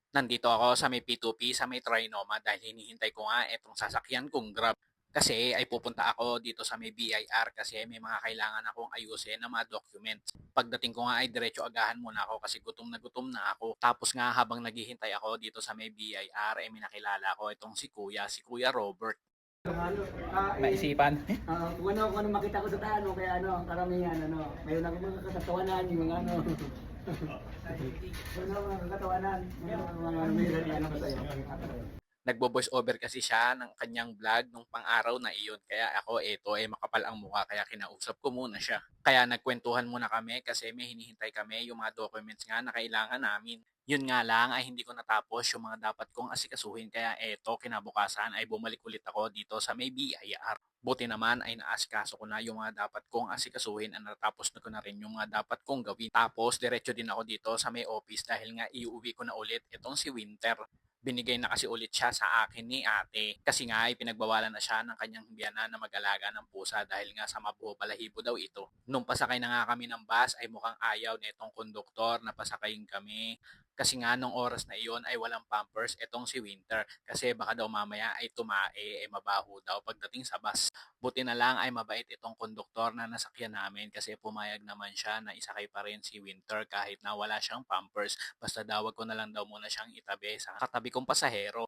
Nandito ako sa may P2P, sa may Trinoma dahil hinihintay ko nga itong sasakyan kong Grab. Kasi ay pupunta ako dito sa may BIR kasi may mga kailangan akong ayusin na mga documents. Pagdating ko nga ay diretso agahan muna ako kasi gutom na ako. Tapos nga habang naghihintay ako dito sa may BIR, may nakilala ko itong si Kuya Robert. Ano, Naisipan. kung ano makita ko sa ano, kaya ano, karamihan, ano, mayroon ako mga katatawanan, yung mga ano, mayroon ako mga katatawanan, mga mayroon ano ko sa'yo. Nagbo-voice over kasi siya ng kanyang vlog nung pang-araw na iyon. Kaya ako, makapal ang mukha kaya kinausap ko muna siya. Kaya nagkwentuhan muna kami kasi may hinihintay kami yung mga documents nga na kailangan namin. Yun nga lang ay hindi ko natapos yung mga dapat kong asikasuhin kaya kinabukasan ay bumalik ulit ako dito sa may BIR. Buti naman ay naasikaso ko na yung mga dapat kong asikasuhin at natapos na ko na rin yung mga dapat kong gawin. Tapos diretso din ako dito sa may office dahil nga iuwi ko na ulit itong si Winter. Binigay na kasi ulit siya sa akin ni ate. Kasi nga ay pinagbawalan na siya ng kanyang biyanan na mag-alaga ng pusa dahil nga sa mabuo balahibo daw ito. Nung pasakay na nga kami ng bus ay mukhang ayaw na itong konduktor na pasakayin kami. Kasi nga nung oras na iyon ay walang pampers itong si Winter. Kasi baka daw mamaya ay tumae, ay mabaho daw pagdating sa bus. Buti na lang ay mabait itong konduktor na nasakyan namin kasi pumayag naman siya na isakay pa rin si Winter kahit na wala siyang pampers. Basta dawag ko na lang daw muna siyang itabi sa katabi kong pasahero.